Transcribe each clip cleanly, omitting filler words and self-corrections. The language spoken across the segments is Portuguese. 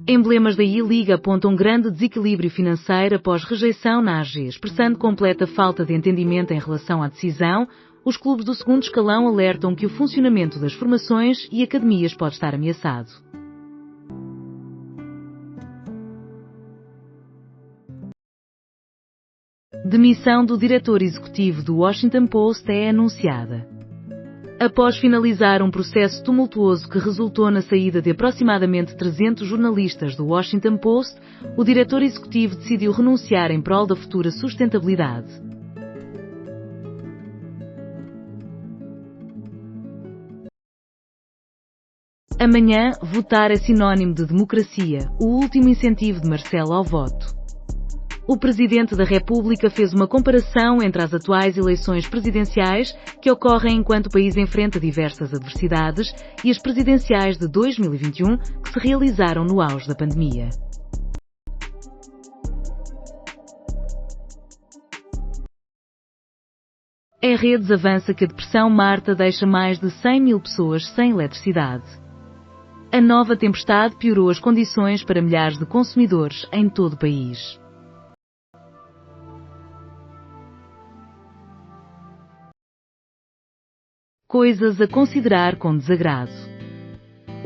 Emblemas da I-Liga apontam grande desequilíbrio financeiro após rejeição na AG, expressando completa falta de entendimento em relação à decisão. Os clubes do segundo escalão alertam que o funcionamento das formações e academias pode estar ameaçado. Demissão do diretor executivo do Washington Post é anunciada. Após finalizar um processo tumultuoso que resultou na saída de aproximadamente 300 jornalistas do Washington Post, o diretor executivo decidiu renunciar em prol da futura sustentabilidade. Amanhã, votar é sinônimo de democracia, o último incentivo de Marcelo ao voto. O Presidente da República fez uma comparação entre as atuais eleições presidenciais, que ocorrem enquanto o país enfrenta diversas adversidades, e as presidenciais de 2021, que se realizaram no auge da pandemia. A Redes avança que a depressão Marta deixa mais de 100 mil pessoas sem eletricidade. A nova tempestade piorou as condições para milhares de consumidores em todo o país. Coisas a considerar com desagrado.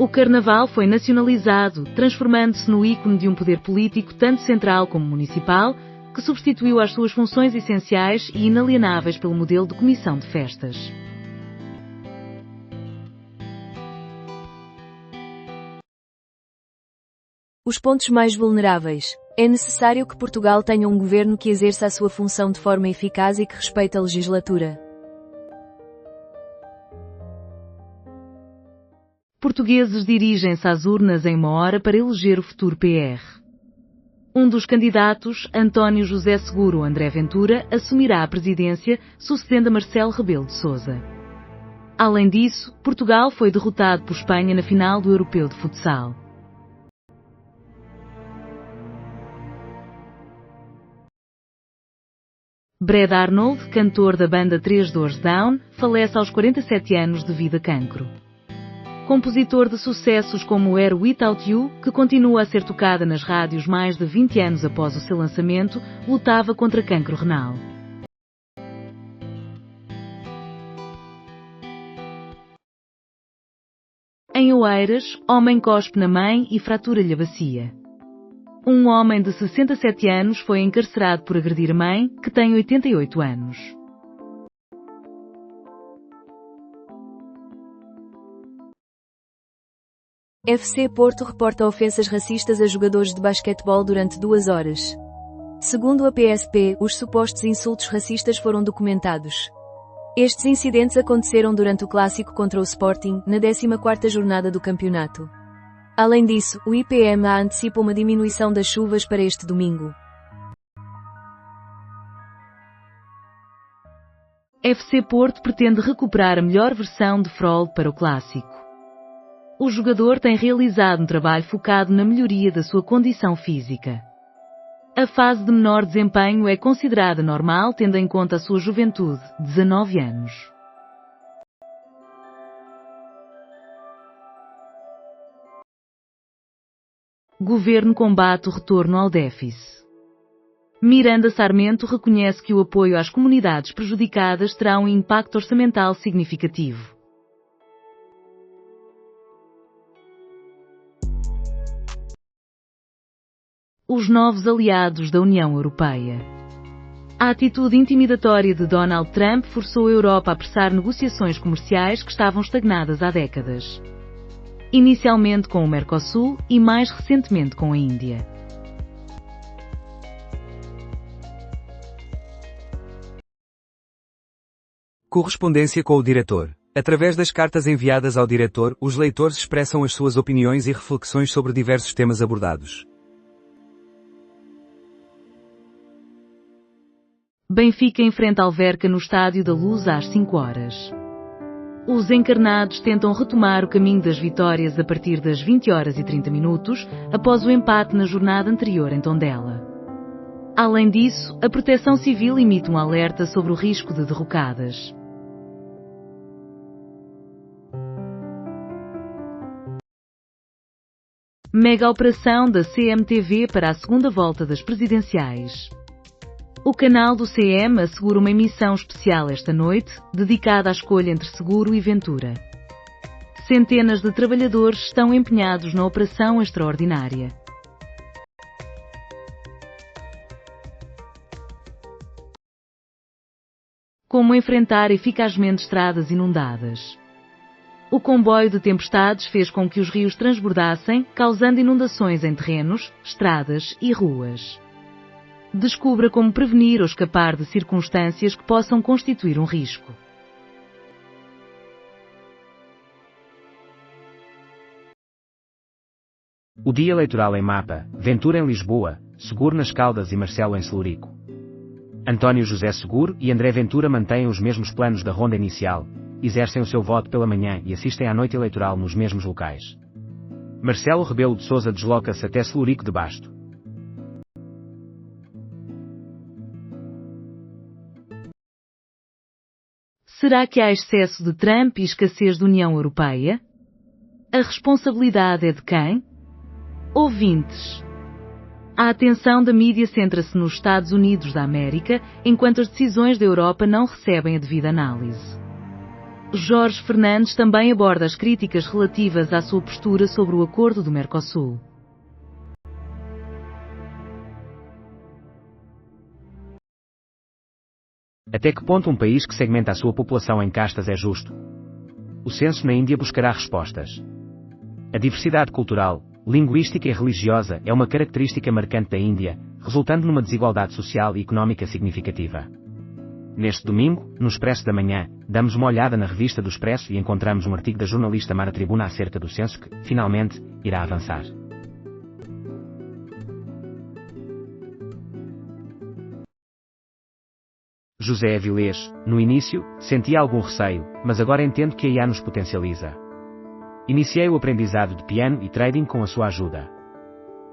O Carnaval foi nacionalizado, transformando-se no ícone de um poder político tanto central como municipal, que substituiu as suas funções essenciais e inalienáveis pelo modelo de comissão de festas. Os pontos mais vulneráveis. É necessário que Portugal tenha um governo que exerça a sua função de forma eficaz e que respeite a legislatura. Portugueses dirigem-se às urnas em uma hora para eleger o futuro PR. Um dos candidatos, António José Seguro André Ventura, assumirá a presidência, sucedendo a Marcelo Rebelo de Sousa. Além disso, Portugal foi derrotado por Espanha na final do Europeu de Futsal. Brad Arnold, cantor da banda 3 Doors Down, falece aos 47 anos devido a cancro. Compositor de sucessos como Air Without You, que continua a ser tocada nas rádios mais de 20 anos após o seu lançamento, lutava contra cancro renal. Em Oeiras, homem cospe na mãe e fratura-lhe a bacia. Um homem de 67 anos foi encarcerado por agredir a mãe, que tem 88 anos. FC Porto reporta ofensas racistas a jogadores de basquetebol durante 2 horas. Segundo a PSP, os supostos insultos racistas foram documentados. Estes incidentes aconteceram durante o clássico contra o Sporting, na 14ª jornada do campeonato. Além disso, o IPMA antecipa uma diminuição das chuvas para este domingo. FC Porto pretende recuperar a melhor versão de Froll para o clássico. O jogador tem realizado um trabalho focado na melhoria da sua condição física. A fase de menor desempenho é considerada normal tendo em conta a sua juventude, 19 anos. Governo combate o retorno ao déficit. Miranda Sarmento reconhece que o apoio às comunidades prejudicadas terá um impacto orçamental significativo. Os novos aliados da União Europeia. A atitude intimidatória de Donald Trump forçou a Europa a apressar negociações comerciais que estavam estagnadas há décadas. Inicialmente com o Mercosul e mais recentemente com a Índia. Correspondência com o diretor. Através das cartas enviadas ao diretor, os leitores expressam as suas opiniões e reflexões sobre diversos temas abordados. Benfica enfrenta Alverca no Estádio da Luz às 5 horas. Os encarnados tentam retomar o caminho das vitórias a partir das 20 horas e 30 minutos, após o empate na jornada anterior em Tondela. Além disso, a Proteção Civil emite um alerta sobre o risco de derrocadas. Mega operação da CMTV para a segunda volta das presidenciais. O canal do CM assegura uma emissão especial esta noite, dedicada à escolha entre Seguro e Ventura. Centenas de trabalhadores estão empenhados na operação extraordinária. Como enfrentar eficazmente estradas inundadas? O comboio de tempestades fez com que os rios transbordassem, causando inundações em terrenos, estradas e ruas. Descubra como prevenir ou escapar de circunstâncias que possam constituir um risco. O dia eleitoral em Mapa, Ventura em Lisboa, Seguro nas Caldas e Marcelo em Celurico. António José Seguro e André Ventura mantêm os mesmos planos da ronda inicial, exercem o seu voto pela manhã e assistem à noite eleitoral nos mesmos locais. Marcelo Rebelo de Sousa desloca-se até Celurico de Basto. Será que há excesso de Trump e escassez de União Europeia? A responsabilidade é de quem? Ouvintes. A atenção da mídia centra-se nos Estados Unidos da América, enquanto as decisões da Europa não recebem a devida análise. Jorge Fernandes também aborda as críticas relativas à sua postura sobre o acordo do Mercosul. Até que ponto um país que segmenta a sua população em castas é justo? O censo na Índia buscará respostas. A diversidade cultural, linguística e religiosa é uma característica marcante da Índia, resultando numa desigualdade social e económica significativa. Neste domingo, no Expresso da Manhã, damos uma olhada na revista do Expresso e encontramos um artigo da jornalista Mara Tribuna acerca do censo que, finalmente, irá avançar. José Avilés, no início, sentia algum receio, mas agora entendo que a IA nos potencializa. Iniciei o aprendizado de piano e trading com a sua ajuda.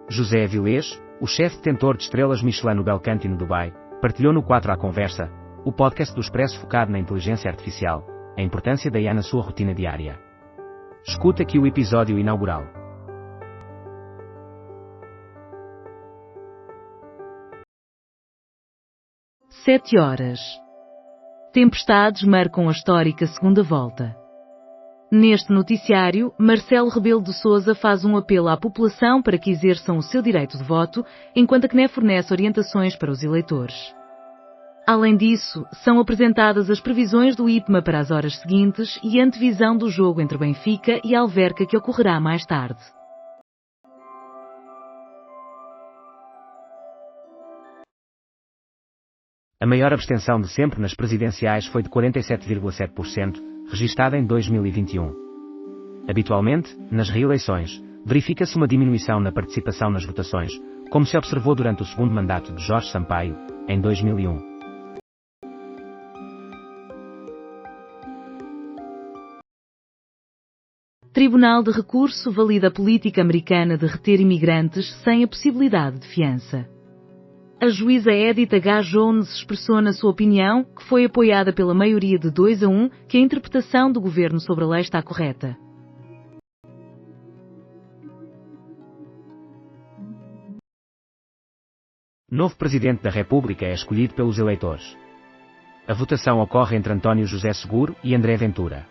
José Avilés, o chefe detentor de estrelas Michelin no Belcanti no Dubai, partilhou no 4 à Conversa, o podcast do Expresso focado na inteligência artificial, a importância da IA na sua rotina diária. Escuta aqui o episódio inaugural. Sete horas. Tempestades marcam a histórica segunda volta. Neste noticiário, Marcelo Rebelo de Sousa faz um apelo à população para que exerçam o seu direito de voto, enquanto a CNE fornece orientações para os eleitores. Além disso, são apresentadas as previsões do IPMA para as horas seguintes e a antevisão do jogo entre Benfica e Alverca que ocorrerá mais tarde. A maior abstenção de sempre nas presidenciais foi de 47,7%, registada em 2021. Habitualmente, nas reeleições, verifica-se uma diminuição na participação nas votações, como se observou durante o segundo mandato de Jorge Sampaio, em 2001. Tribunal de Recurso valida a política americana de reter imigrantes sem a possibilidade de fiança. A juíza Edith H. Jones expressou na sua opinião, que foi apoiada pela maioria de 2-1, que a interpretação do governo sobre a lei está correta. Novo Presidente da República é escolhido pelos eleitores. A votação ocorre entre António José Seguro e André Ventura.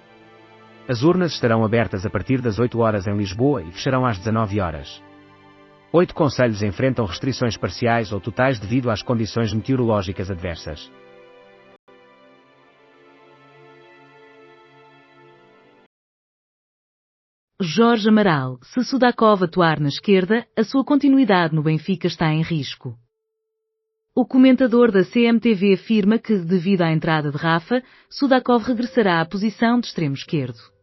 As urnas estarão abertas a partir das 8 horas em Lisboa e fecharão às 19 horas. 8 concelhos enfrentam restrições parciais ou totais devido às condições meteorológicas adversas. Jorge Amaral, se Sudakov atuar na esquerda, a sua continuidade no Benfica está em risco. O comentador da CMTV afirma que, devido à entrada de Rafa, Sudakov regressará à posição de extremo esquerdo.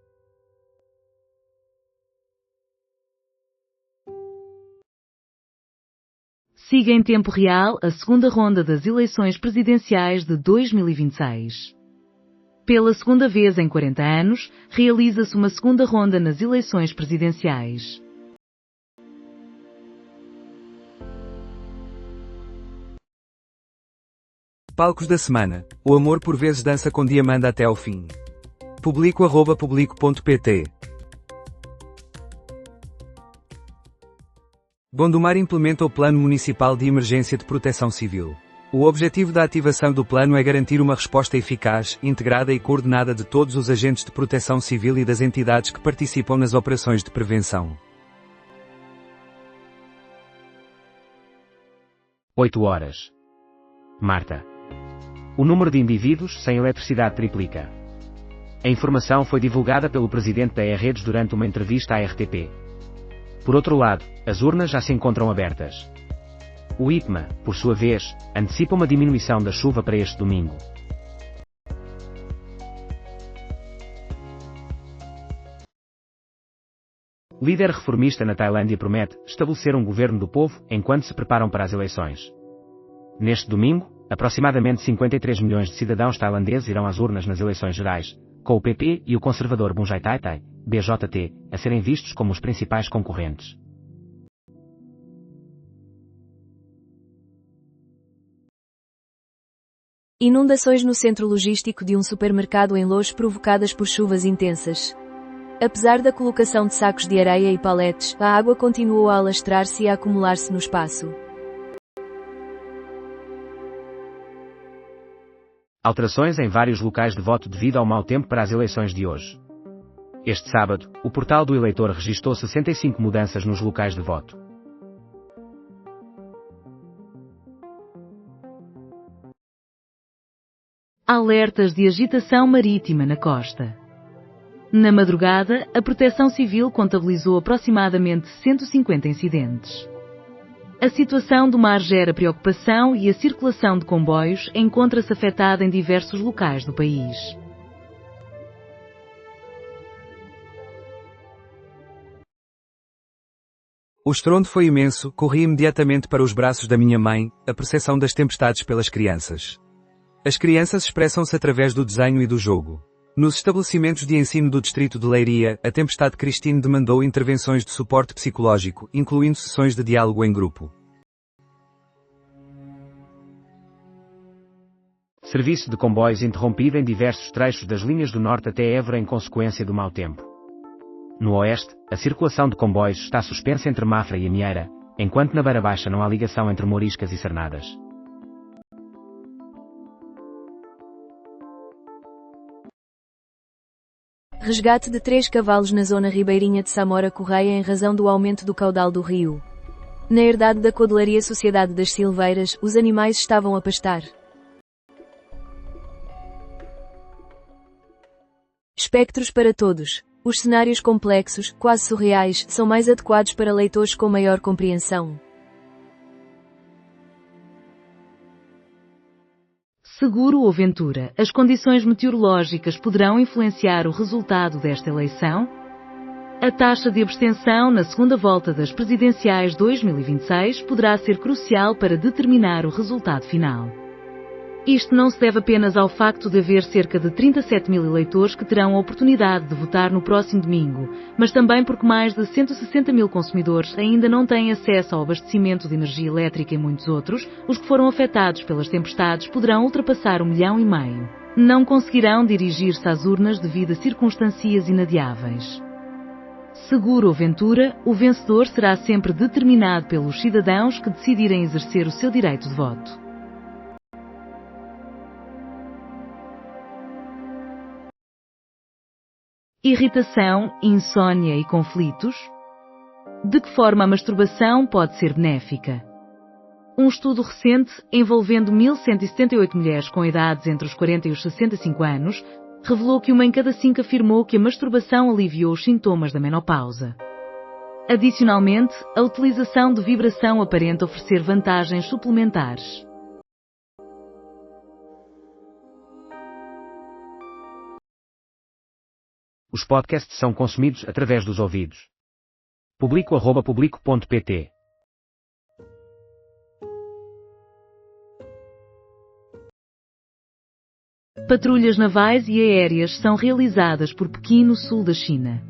Siga em tempo real a segunda ronda das eleições presidenciais de 2026. Pela segunda vez em 40 anos, realiza-se uma segunda ronda nas eleições presidenciais. Palcos da semana. O amor por vezes dança com Diamanda até ao fim. Publico@publico.pt Gondomar implementa o Plano Municipal de Emergência de Proteção Civil. O objetivo da ativação do plano é garantir uma resposta eficaz, integrada e coordenada de todos os agentes de proteção civil e das entidades que participam nas operações de prevenção. 8 horas. Marta. O número de indivíduos sem eletricidade triplica. A informação foi divulgada pelo presidente da E-Redes durante uma entrevista à RTP. Por outro lado, as urnas já se encontram abertas. O IPMA, por sua vez, antecipa uma diminuição da chuva para este domingo. Líder reformista na Tailândia promete estabelecer um governo do povo enquanto se preparam para as eleições. Neste domingo, aproximadamente 53 milhões de cidadãos tailandeses irão às urnas nas eleições gerais, com o PP e o conservador Bunjai Thaitai, BJT, a serem vistos como os principais concorrentes. Inundações no centro logístico de um supermercado em Loures provocadas por chuvas intensas. Apesar da colocação de sacos de areia e paletes, a água continuou a alastrar-se e a acumular-se no espaço. Alterações em vários locais de voto devido ao mau tempo para as eleições de hoje. Este sábado, o portal do eleitor registrou 65 mudanças nos locais de voto. Alertas de agitação marítima na costa. Na madrugada, a Proteção Civil contabilizou aproximadamente 150 incidentes. A situação do mar gera preocupação e a circulação de comboios encontra-se afetada em diversos locais do país. O estrondo foi imenso, corri imediatamente para os braços da minha mãe, a percepção das tempestades pelas crianças. As crianças expressam-se através do desenho e do jogo. Nos estabelecimentos de ensino do distrito de Leiria, a tempestade Christine demandou intervenções de suporte psicológico, incluindo sessões de diálogo em grupo. Serviço de comboios interrompido em diversos trechos das linhas do norte até Évora em consequência do mau tempo. No oeste, a circulação de comboios está suspensa entre Mafra e Amieira, enquanto na Beira Baixa não há ligação entre Mouriscas e Cernadas. Resgate de 3 cavalos na zona ribeirinha de Samora Correia em razão do aumento do caudal do rio. Na herdade da Codelaria Sociedade das Silveiras, os animais estavam a pastar. Espectros para todos. Os cenários complexos, quase surreais, são mais adequados para leitores com maior compreensão. Seguro ou Ventura, as condições meteorológicas poderão influenciar o resultado desta eleição? A taxa de abstenção na segunda volta das presidenciais 2026 poderá ser crucial para determinar o resultado final. Isto não se deve apenas ao facto de haver cerca de 37 mil eleitores que terão a oportunidade de votar no próximo domingo, mas também porque mais de 160 mil consumidores ainda não têm acesso ao abastecimento de energia elétrica e muitos outros, os que foram afetados pelas tempestades, poderão ultrapassar 1,5 milhão. Não conseguirão dirigir-se às urnas devido a circunstâncias inadiáveis. Seguro ou Ventura, o vencedor será sempre determinado pelos cidadãos que decidirem exercer o seu direito de voto. Irritação, insônia e conflitos? De que forma a masturbação pode ser benéfica? Um estudo recente, envolvendo 1.178 mulheres com idades entre os 40 e os 65 anos, revelou que 1 em cada 5 afirmou que a masturbação aliviou os sintomas da menopausa. Adicionalmente, a utilização de vibração aparenta oferecer vantagens suplementares. Os podcasts são consumidos através dos ouvidos. Publico@publico.pt. Patrulhas navais e aéreas são realizadas por Pequim, no sul da China.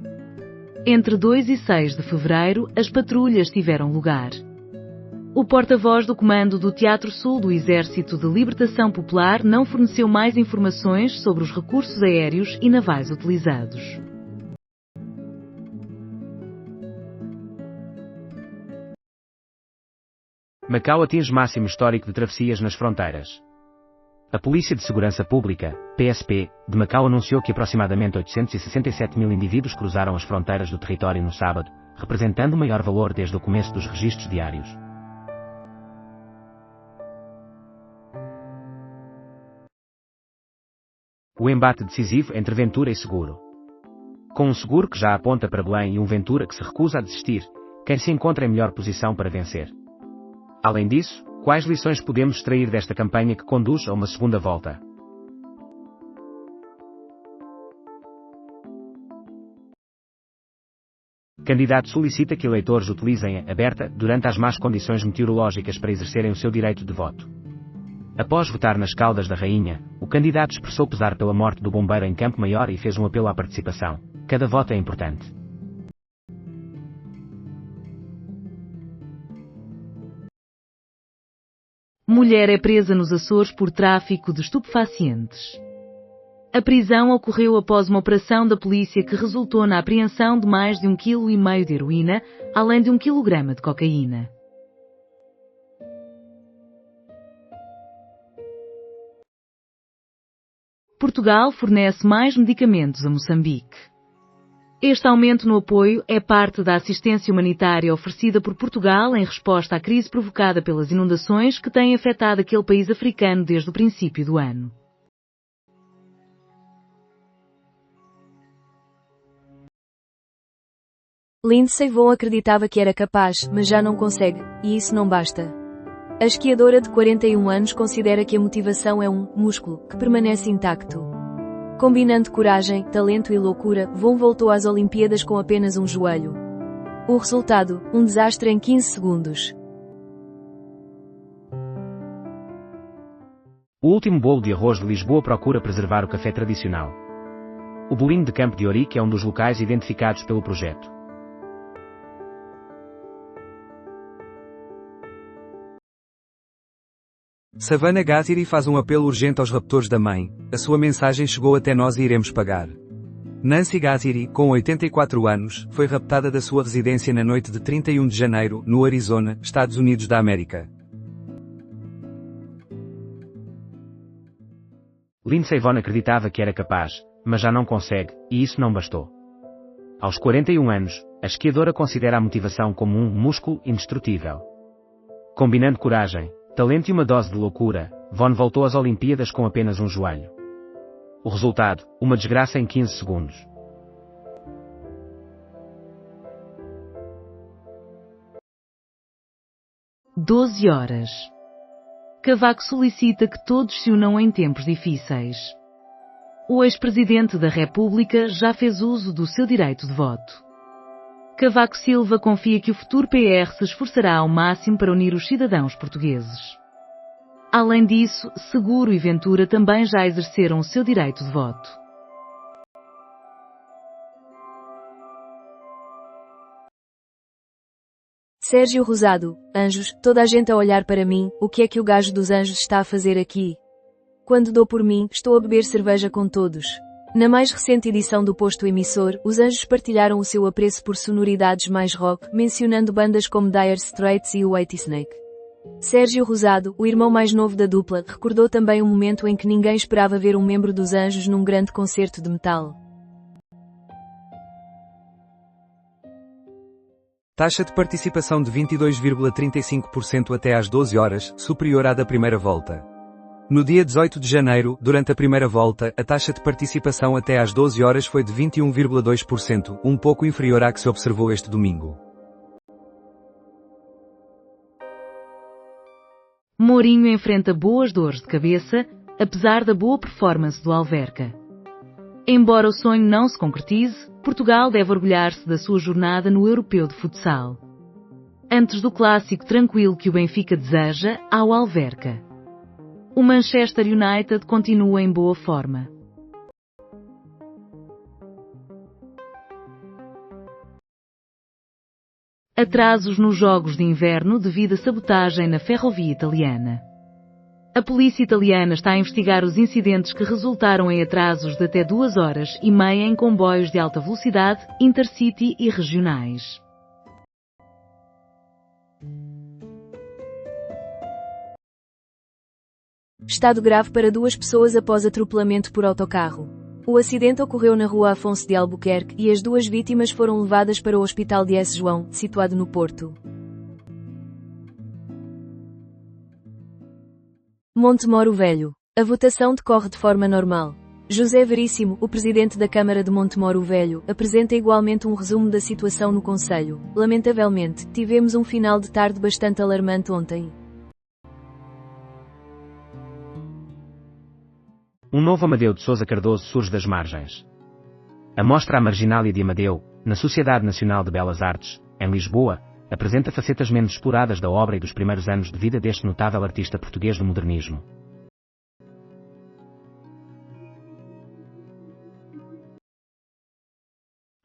Entre 2 e 6 de fevereiro, as patrulhas tiveram lugar. O porta-voz do Comando do Teatro Sul do Exército de Libertação Popular não forneceu mais informações sobre os recursos aéreos e navais utilizados. Macau atinge máximo histórico de travessias nas fronteiras. A Polícia de Segurança Pública, PSP, de Macau anunciou que aproximadamente 867 mil indivíduos cruzaram as fronteiras do território no sábado, representando o maior valor desde o começo dos registros diários. O embate decisivo entre Ventura e Seguro. Com um Seguro que já aponta para Belém e um Ventura que se recusa a desistir, quem se encontra em melhor posição para vencer? Além disso, quais lições podemos extrair desta campanha que conduz a uma segunda volta? Candidato solicita que eleitores utilizem a aberta durante as más condições meteorológicas para exercerem o seu direito de voto. Após votar nas Caldas da Rainha, o candidato expressou pesar pela morte do bombeiro em Campo Maior e fez um apelo à participação. Cada voto é importante. Mulher é presa nos Açores por tráfico de estupefacientes. A prisão ocorreu após uma operação da polícia que resultou na apreensão de mais de 1,5 kg de heroína, além de 1 kg de cocaína. Portugal fornece mais medicamentos a Moçambique. Este aumento no apoio é parte da assistência humanitária oferecida por Portugal em resposta à crise provocada pelas inundações que têm afetado aquele país africano desde o princípio do ano. Lindsay Vonn acreditava que era capaz, mas já não consegue, e isso não basta. A esquiadora de 41 anos considera que a motivação é um músculo que permanece intacto. Combinando coragem, talento e loucura, Vonn voltou às Olimpíadas com apenas um joelho. O resultado, um desastre em 15 segundos. O último bolo de arroz de Lisboa procura preservar o café tradicional. O bolinho de Campo de Ourique é um dos locais identificados pelo projeto. Savannah Gathiri faz um apelo urgente aos raptores da mãe. A sua mensagem chegou até nós e iremos pagar. Nancy Gathiri, com 84 anos, foi raptada da sua residência na noite de 31 de janeiro, no Arizona, Estados Unidos da América. Lindsay Vonn acreditava que era capaz, mas já não consegue, e isso não bastou. Aos 41 anos, a esquiadora considera a motivação como um músculo indestrutível. Combinando coragem, talento e uma dose de loucura, Vonn voltou às Olimpíadas com apenas um joelho. O resultado, uma desgraça em 15 segundos. Doze horas. Cavaco solicita que todos se unam em tempos difíceis. O ex-presidente da República já fez uso do seu direito de voto. Cavaco Silva confia que o futuro PR se esforçará ao máximo para unir os cidadãos portugueses. Além disso, Seguro e Ventura também já exerceram o seu direito de voto. Sérgio Rosado, Anjos, toda a gente a olhar para mim, o que é que o gajo dos Anjos está a fazer aqui? Quando dou por mim, estou a beber cerveja com todos. Na mais recente edição do posto emissor, os Anjos partilharam o seu apreço por sonoridades mais rock, mencionando bandas como Dire Straits e o Whitesnake. Sérgio Rosado, o irmão mais novo da dupla, recordou também um momento em que ninguém esperava ver um membro dos Anjos num grande concerto de metal. Taxa de participação de 22,35% até às 12 horas, superior à da primeira volta. No dia 18 de janeiro, durante a primeira volta, a taxa de participação até às 12 horas foi de 21,2%, um pouco inferior à que se observou este domingo. Mourinho enfrenta boas dores de cabeça, apesar da boa performance do Alverca. Embora o sonho não se concretize, Portugal deve orgulhar-se da sua jornada no Europeu de Futsal. Antes do clássico tranquilo que o Benfica deseja, há o Alverca. O Manchester United continua em boa forma. Atrasos nos jogos de inverno devido a sabotagem na ferrovia italiana. A polícia italiana está a investigar os incidentes que resultaram em atrasos de até 2 horas e meia em comboios de alta velocidade, intercity e regionais. Estado grave para 2 pessoas após atropelamento por autocarro. O acidente ocorreu na rua Afonso de Albuquerque e as 2 vítimas foram levadas para o Hospital de S. João, situado no Porto. Montemoro Velho. A votação decorre de forma normal. José Veríssimo, o presidente da Câmara de Montemoro Velho, apresenta igualmente um resumo da situação no concelho. Lamentavelmente, tivemos um final de tarde bastante alarmante ontem. Um novo Amadeu de Sousa Cardoso surge das margens. A mostra A Marginália de Amadeu, na Sociedade Nacional de Belas Artes, em Lisboa, apresenta facetas menos exploradas da obra e dos primeiros anos de vida deste notável artista português do modernismo.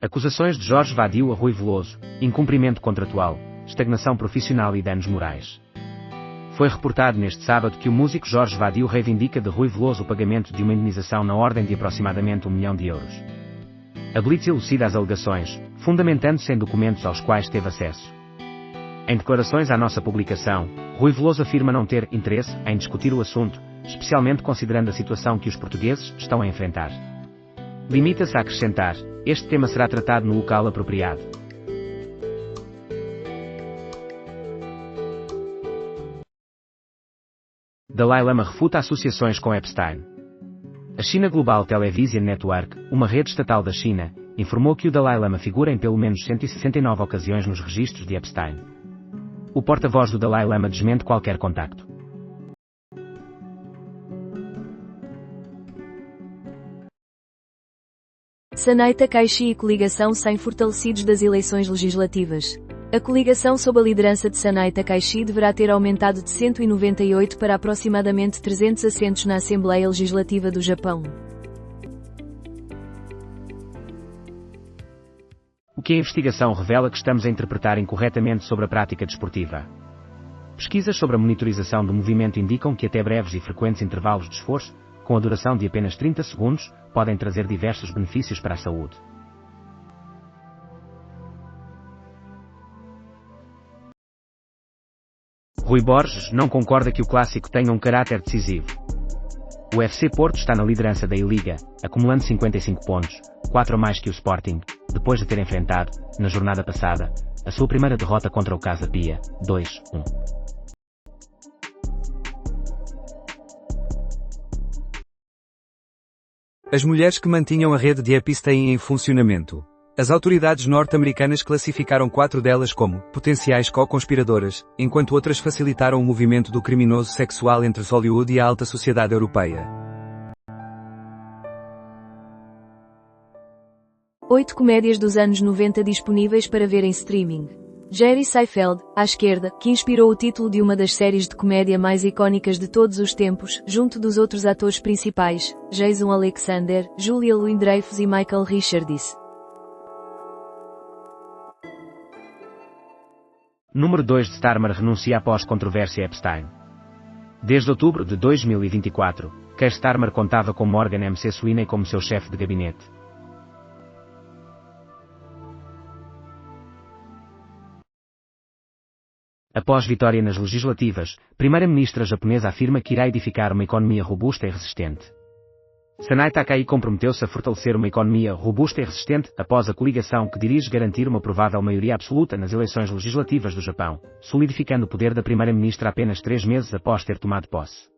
Acusações de Jorge Vadio a Rui Veloso, incumprimento contratual, estagnação profissional e danos morais. Foi reportado neste sábado que o músico Jorge Vadio reivindica de Rui Veloso o pagamento de uma indenização na ordem de aproximadamente €1 milhão. A Blitz elucida as alegações, fundamentando-se em documentos aos quais teve acesso. Em declarações à nossa publicação, Rui Veloso afirma não ter interesse em discutir o assunto, especialmente considerando a situação que os portugueses estão a enfrentar. Limita-se a acrescentar: este tema será tratado no local apropriado. Dalai Lama refuta associações com Epstein. A China Global Television Network, uma rede estatal da China, informou que o Dalai Lama figura em pelo menos 169 ocasiões nos registros de Epstein. O porta-voz do Dalai Lama desmente qualquer contacto. Sanai Takaichi e coligação sem fortalecidos das eleições legislativas. A coligação sob a liderança de Sanai Takaichi deverá ter aumentado de 198 para aproximadamente 300 assentos na Assembleia Legislativa do Japão. O que a investigação revela que estamos a interpretar incorretamente sobre a prática desportiva. Pesquisas sobre a monitorização do movimento indicam que até breves e frequentes intervalos de esforço, com a duração de apenas 30 segundos, podem trazer diversos benefícios para a saúde. Rui Borges não concorda que o clássico tenha um caráter decisivo. O FC Porto está na liderança da I-Liga, acumulando 55 pontos, 4 a mais que o Sporting, depois de ter enfrentado, na jornada passada, a sua primeira derrota contra o Casa Pia, 2-1. As mulheres que mantinham a rede de Epstein em funcionamento. As autoridades norte-americanas classificaram 4 delas como potenciais co-conspiradoras, enquanto outras facilitaram o movimento do criminoso sexual entre Hollywood e a alta sociedade europeia. 8 comédias dos anos 90 disponíveis para ver em streaming. Jerry Seinfeld, à esquerda, que inspirou o título de uma das séries de comédia mais icónicas de todos os tempos, junto dos outros atores principais, Jason Alexander, Julia Louis-Dreyfus e Michael Richards. Número 2 de Starmer renuncia após controvérsia Epstein. Desde outubro de 2024, Keir Starmer contava com Morgan M.C. Sweeney como seu chefe de gabinete. Após vitória nas legislativas, primeira-ministra japonesa afirma que irá edificar uma economia robusta e resistente. Sanai Takaichi comprometeu-se a fortalecer uma economia robusta e resistente após a coligação que dirige garantir uma provável maioria absoluta nas eleições legislativas do Japão, solidificando o poder da primeira-ministra apenas 3 meses após ter tomado posse.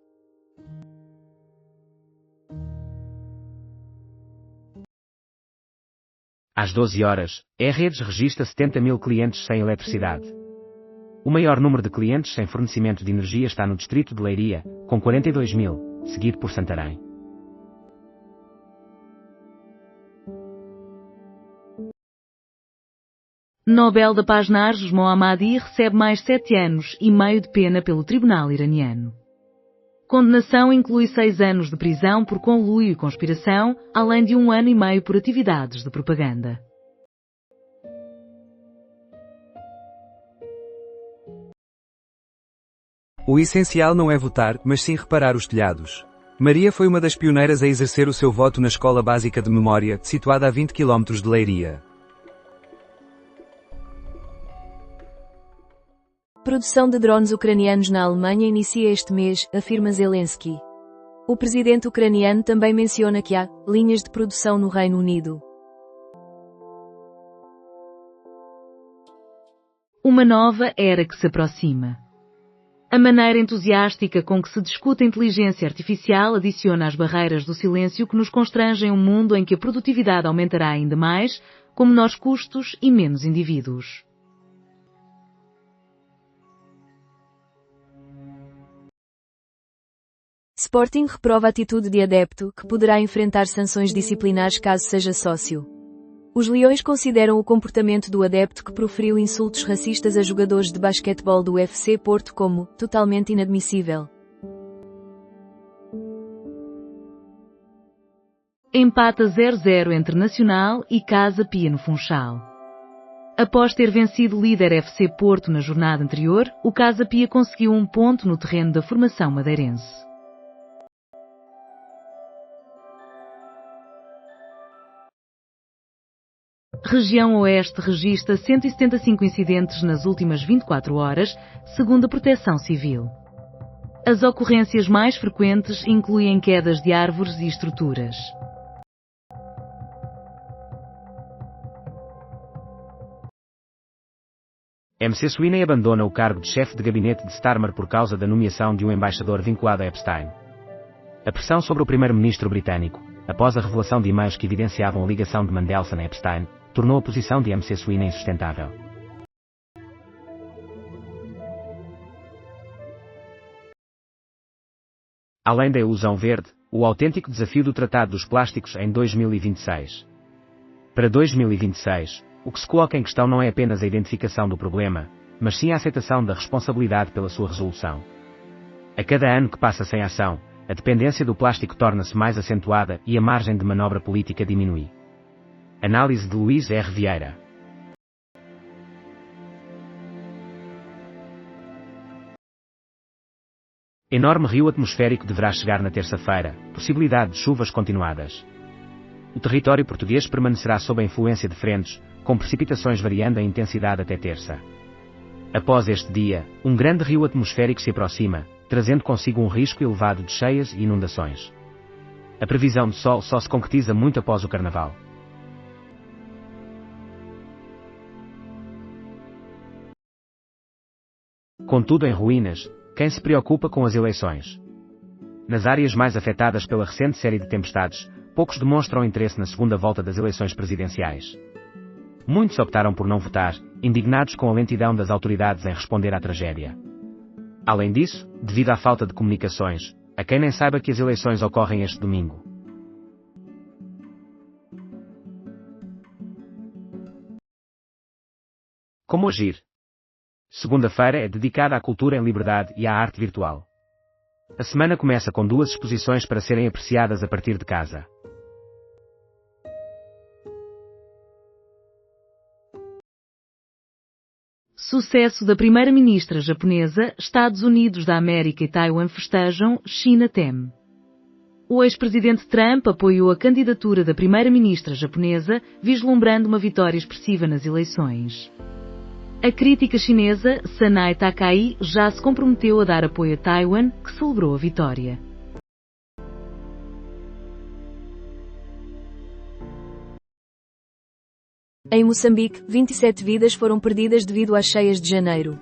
Às 12 horas, E-Redes registra 70 mil clientes sem eletricidade. O maior número de clientes sem fornecimento de energia está no distrito de Leiria, com 42 mil, seguido por Santarém. Nobel da Paz Narges Mohammadi recebe mais 7 anos e meio de pena pelo tribunal iraniano. Condenação inclui 6 anos de prisão por conluio e conspiração, além de 1 ano e meio por atividades de propaganda. O essencial não é votar, mas sim reparar os telhados. Maria foi uma das pioneiras a exercer o seu voto na Escola Básica de Memória, situada a 20 km de Leiria. Produção de drones ucranianos na Alemanha inicia este mês, afirma Zelensky. O presidente ucraniano também menciona que há linhas de produção no Reino Unido. Uma nova era que se aproxima. A maneira entusiástica com que se discute a inteligência artificial adiciona às barreiras do silêncio que nos constrangem um mundo em que a produtividade aumentará ainda mais, com menores custos e menos indivíduos. Sporting reprova a atitude de adepto, que poderá enfrentar sanções disciplinares caso seja sócio. Os Leões consideram o comportamento do adepto que proferiu insultos racistas a jogadores de basquetebol do FC Porto como totalmente inadmissível. Empata 0-0 entre Nacional e Casa Pia no Funchal. Após ter vencido o líder FC Porto na jornada anterior, o Casa Pia conseguiu um ponto no terreno da formação madeirense. Região Oeste registra 175 incidentes nas últimas 24 horas, segundo a Proteção Civil. As ocorrências mais frequentes incluem quedas de árvores e estruturas. MC Sweeney abandona o cargo de chefe de gabinete de Starmer por causa da nomeação de um embaixador vinculado a Epstein. A pressão sobre o primeiro-ministro britânico, após a revelação de e-mails que evidenciavam a ligação de Mandelson a Epstein, tornou a posição de MC Sweeney insustentável. Além da ilusão verde, o autêntico desafio do Tratado dos Plásticos em 2026. Para 2026, o que se coloca em questão não é apenas a identificação do problema, mas sim a aceitação da responsabilidade pela sua resolução. A cada ano que passa sem ação, a dependência do plástico torna-se mais acentuada e a margem de manobra política diminui. Análise de Luís R. Vieira. Enorme rio atmosférico deverá chegar na terça-feira, possibilidade de chuvas continuadas. O território português permanecerá sob a influência de frentes, com precipitações variando em intensidade até terça. Após este dia, um grande rio atmosférico se aproxima, trazendo consigo um risco elevado de cheias e inundações. A previsão de sol só se concretiza muito após o Carnaval. Contudo, em ruínas, quem se preocupa com as eleições? Nas áreas mais afetadas pela recente série de tempestades, poucos demonstram interesse na segunda volta das eleições presidenciais. Muitos optaram por não votar, indignados com a lentidão das autoridades em responder à tragédia. Além disso, devido à falta de comunicações, há quem nem saiba que as eleições ocorrem este domingo. Como agir? Segunda-feira é dedicada à cultura em liberdade e à arte virtual. A semana começa com 2 exposições para serem apreciadas a partir de casa. Sucesso da primeira-ministra japonesa, Estados Unidos da América e Taiwan festejam, China teme. O ex-presidente Trump apoiou a candidatura da primeira-ministra japonesa, vislumbrando uma vitória expressiva nas eleições. A crítica chinesa, Sanai Takai, já se comprometeu a dar apoio a Taiwan, que celebrou a vitória. Em Moçambique, 27 vidas foram perdidas devido às cheias de janeiro.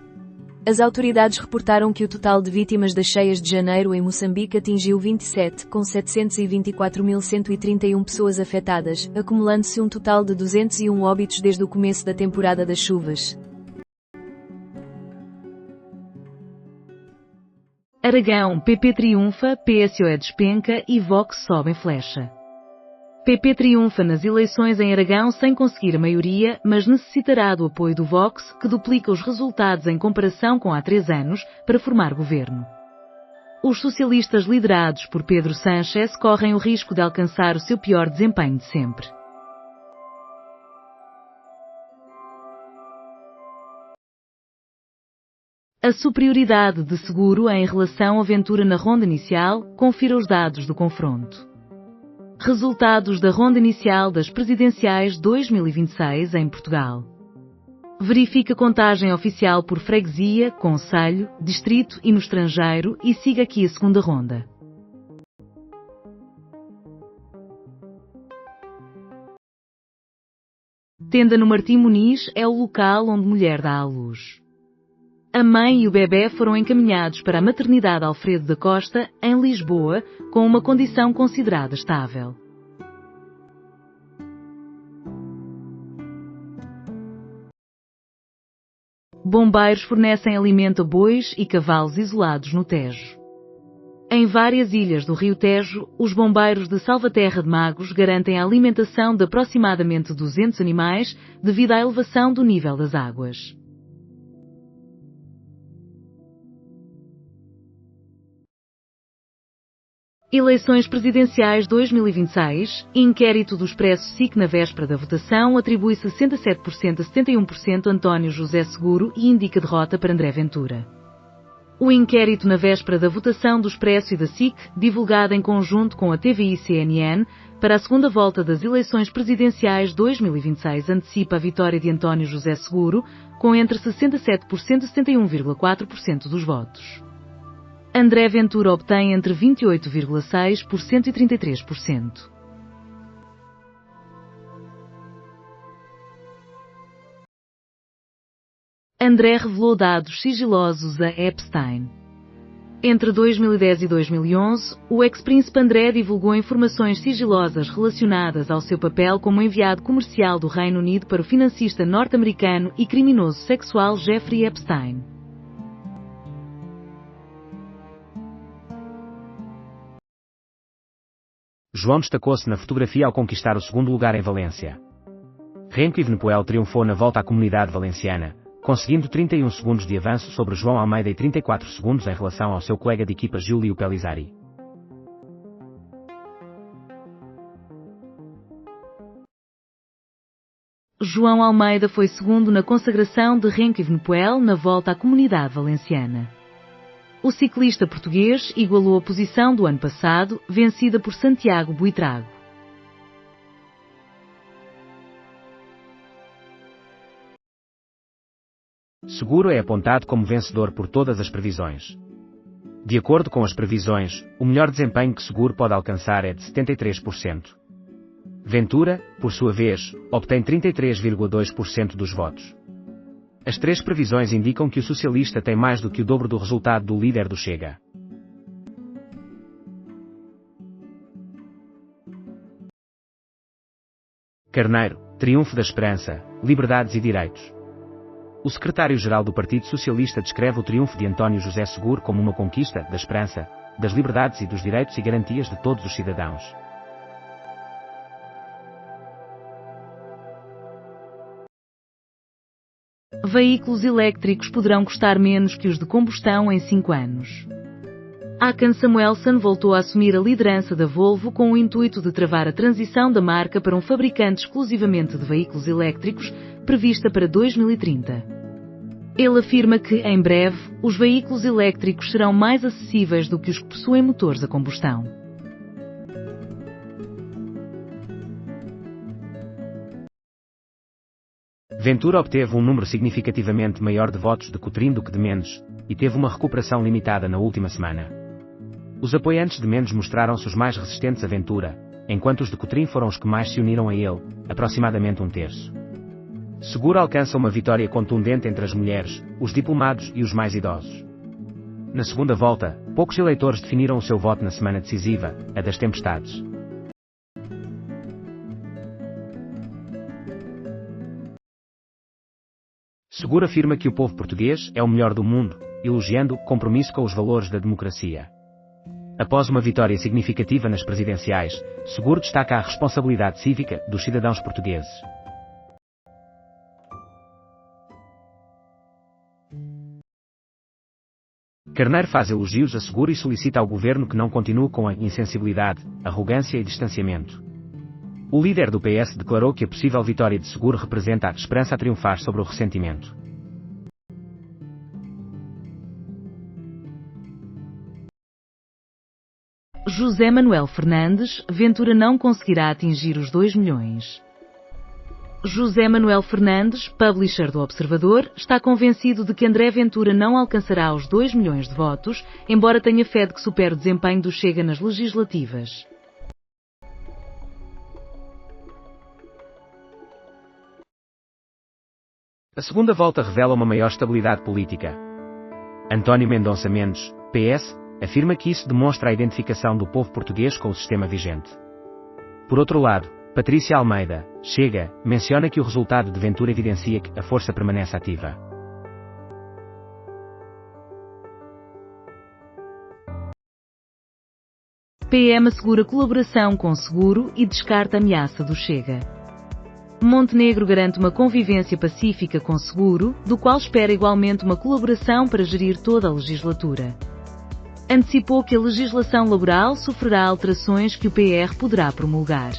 As autoridades reportaram que o total de vítimas das cheias de janeiro em Moçambique atingiu 27, com 724.131 pessoas afetadas, acumulando-se um total de 201 óbitos desde o começo da temporada das chuvas. Aragão, PP triunfa, PSOE despenca e Vox sobe em flecha. PP triunfa nas eleições em Aragão sem conseguir a maioria, mas necessitará do apoio do Vox, que duplica os resultados em comparação com há 3 anos, para formar governo. Os socialistas liderados por Pedro Sánchez correm o risco de alcançar o seu pior desempenho de sempre. A superioridade de Seguro em relação à Ventura na ronda inicial, confira os dados do confronto. Resultados da ronda inicial das presidenciais 2026 em Portugal. Verifique a contagem oficial por freguesia, concelho, distrito e no estrangeiro e siga aqui a segunda ronda. Tenda no Martim Muniz é o local onde mulher dá à luz. A mãe e o bebê foram encaminhados para a maternidade Alfredo da Costa, em Lisboa, com uma condição considerada estável. Bombeiros fornecem alimento a bois e cavalos isolados no Tejo. Em várias ilhas do Rio Tejo, os bombeiros de Salvaterra de Magos garantem a alimentação de aproximadamente 200 animais devido à elevação do nível das águas. Eleições presidenciais 2026, inquérito do Expresso SIC na véspera da votação atribui 67% a 71% António José Seguro e indica derrota para André Ventura. O inquérito na véspera da votação do Expresso e da SIC, divulgado em conjunto com a TVI-CNN, para a segunda volta das eleições presidenciais 2026 antecipa a vitória de António José Seguro, com entre 67% e 71,4% dos votos. André Ventura obtém entre 28,6% e 33%. André revelou dados sigilosos a Epstein. Entre 2010 e 2011, o ex-príncipe André divulgou informações sigilosas relacionadas ao seu papel como enviado comercial do Reino Unido para o financista norte-americano e criminoso sexual Jeffrey Epstein. João destacou-se na fotografia ao conquistar o segundo lugar em Valência. Renko Evenepoel triunfou na volta à Comunidade Valenciana, conseguindo 31 segundos de avanço sobre João Almeida e 34 segundos em relação ao seu colega de equipa Júlio Pellizzari. João Almeida foi segundo na consagração de Renko Evenepoel na volta à Comunidade Valenciana. O ciclista português igualou a posição do ano passado, vencida por Santiago Buitrago. Seguro é apontado como vencedor por todas as previsões. De acordo com as previsões, o melhor desempenho que Seguro pode alcançar é de 73%. Ventura, por sua vez, obtém 33,2% dos votos. As três previsões indicam que o socialista tem mais do que o dobro do resultado do líder do Chega. Carneiro, triunfo da esperança, liberdades e direitos. O secretário-geral do Partido Socialista descreve o triunfo de António José Seguro como uma conquista da esperança, das liberdades e dos direitos e garantias de todos os cidadãos. Veículos elétricos poderão custar menos que os de combustão em 5 anos. Håkan Samuelsson voltou a assumir a liderança da Volvo com o intuito de travar a transição da marca para um fabricante exclusivamente de veículos elétricos, prevista para 2030. Ele afirma que, em breve, os veículos elétricos serão mais acessíveis do que os que possuem motores a combustão. Ventura obteve um número significativamente maior de votos de Coutrinho do que de Mendes, e teve uma recuperação limitada na última semana. Os apoiantes de Mendes mostraram-se os mais resistentes a Ventura, enquanto os de Coutrinho foram os que mais se uniram a ele, aproximadamente um terço. Seguro alcança uma vitória contundente entre as mulheres, os diplomados e os mais idosos. Na segunda volta, poucos eleitores definiram o seu voto na semana decisiva, a das tempestades. Seguro afirma que o povo português é o melhor do mundo, elogiando o compromisso com os valores da democracia. Após uma vitória significativa nas presidenciais, Seguro destaca a responsabilidade cívica dos cidadãos portugueses. Carneiro faz elogios a Seguro e solicita ao governo que não continue com a insensibilidade, arrogância e distanciamento. O líder do PS declarou que a possível vitória de Seguro representa a esperança a triunfar sobre o ressentimento. José Manuel Fernandes, Ventura não conseguirá atingir os 2 milhões. José Manuel Fernandes, publisher do Observador, está convencido de que André Ventura não alcançará os 2 milhões de votos, embora tenha fé de que supere o desempenho do Chega nas legislativas. A segunda volta revela uma maior estabilidade política. António Mendonça Mendes, PS, afirma que isso demonstra a identificação do povo português com o sistema vigente. Por outro lado, Patrícia Almeida, Chega, menciona que o resultado de Ventura evidencia que a força permanece ativa. PM assegura colaboração com Seguro e descarta a ameaça do Chega. Montenegro garante uma convivência pacífica com Seguro, do qual espera igualmente uma colaboração para gerir toda a legislatura. Antecipou que a legislação laboral sofrerá alterações que o PR poderá promulgar.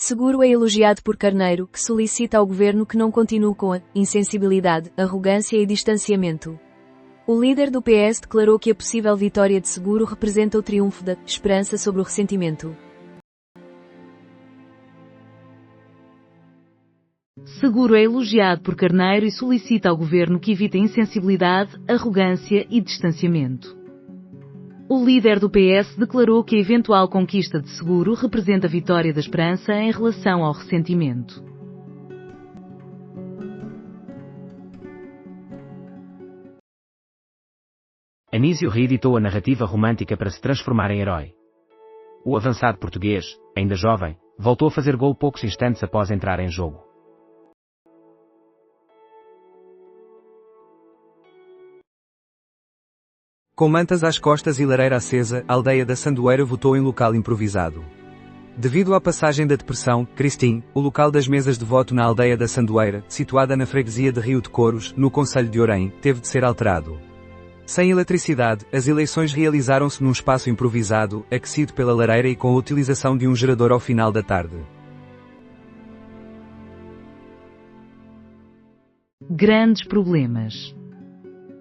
Seguro é elogiado por Carneiro, que solicita ao governo que não continue com a insensibilidade, arrogância e distanciamento. O líder do PS declarou que a possível vitória de Seguro representa o triunfo da esperança sobre o ressentimento. Seguro é elogiado por Carneiro e solicita ao governo que evite a insensibilidade, arrogância e distanciamento. O líder do PS declarou que a eventual conquista de Seguro representa a vitória da esperança em relação ao ressentimento. Anísio reeditou a narrativa romântica para se transformar em herói. O avançado português, ainda jovem, voltou a fazer gol poucos instantes após entrar em jogo. Com mantas às costas e lareira acesa, a aldeia da Sandoeira votou em local improvisado. Devido à passagem da depressão, Cristim, o local das mesas de voto na aldeia da Sandoeira, situada na freguesia de Rio de Couros, no concelho de Orém, teve de ser alterado. Sem eletricidade, as eleições realizaram-se num espaço improvisado, aquecido pela lareira e com a utilização de um gerador ao final da tarde. Grandes problemas.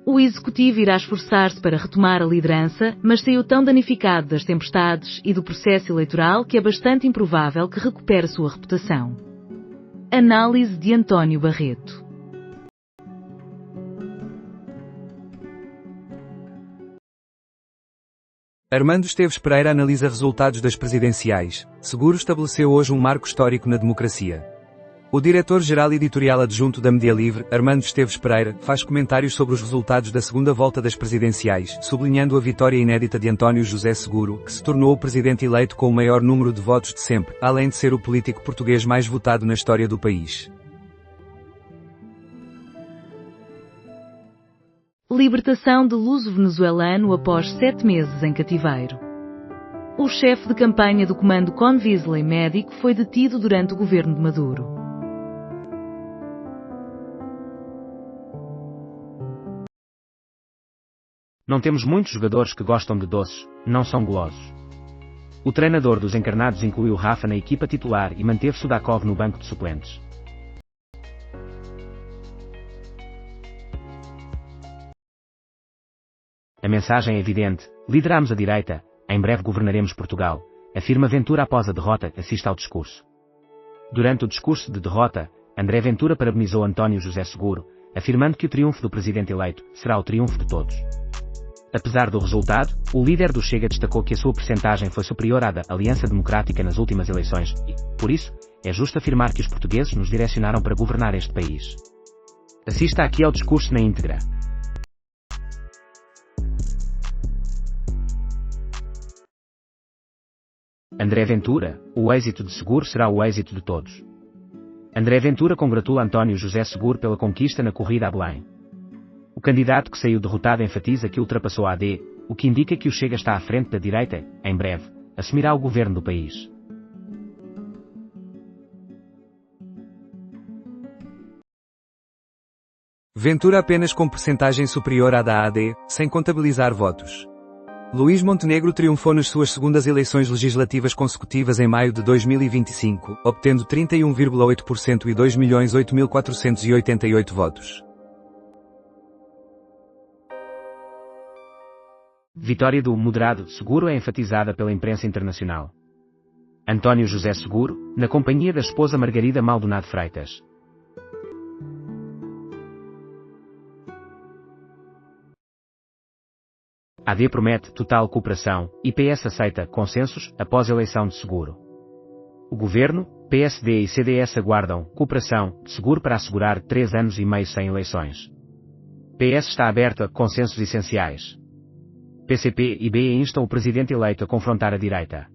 O executivo irá esforçar-se para retomar a liderança, mas saiu tão danificado das tempestades e do processo eleitoral que é bastante improvável que recupere sua reputação. Análise de António Barreto. Armando Esteves Pereira analisa resultados das presidenciais. Seguro estabeleceu hoje um marco histórico na democracia. O diretor-geral editorial adjunto da Media Livre, Armando Esteves Pereira, faz comentários sobre os resultados da segunda volta das presidenciais, sublinhando a vitória inédita de António José Seguro, que se tornou o presidente eleito com o maior número de votos de sempre, além de ser o político português mais votado na história do país. Libertação de luso-venezuelano após 7 meses em cativeiro. O chefe de campanha do comando Convisley médico foi detido durante o governo de Maduro. Não temos muitos jogadores que gostam de doces, não são gulosos. O treinador dos encarnados incluiu Rafa na equipa titular e manteve Sudakov no banco de suplentes. A mensagem é evidente: lideramos a direita, em breve governaremos Portugal, afirma Ventura após a derrota, assiste ao discurso. Durante o discurso de derrota, André Ventura parabenizou António José Seguro, afirmando que o triunfo do presidente eleito será o triunfo de todos. Apesar do resultado, o líder do Chega destacou que a sua percentagem foi superior à da Aliança Democrática nas últimas eleições e, por isso, é justo afirmar que os portugueses nos direcionaram para governar este país. Assista aqui ao discurso na íntegra. André Ventura: o êxito de Seguro será o êxito de todos. André Ventura congratula António José Seguro pela conquista na corrida a Belém. O candidato que saiu derrotado enfatiza que ultrapassou a AD, o que indica que o Chega está à frente da direita, em breve, assumirá o governo do país. Ventura apenas com percentagem superior à da AD, sem contabilizar votos. Luís Montenegro triunfou nas suas segundas eleições legislativas consecutivas em maio de 2025, obtendo 31,8% e 2.008.488 votos. Vitória do moderado Seguro é enfatizada pela imprensa internacional. António José Seguro, na companhia da esposa Margarida Maldonado Freitas. AD promete total cooperação e PS aceita consensos após eleição de Seguro. O Governo, PSD e CDS aguardam cooperação de Seguro para assegurar 3 anos e meio sem eleições. PS está aberto a consensos essenciais. PCP e BE instam o presidente eleito a confrontar a direita.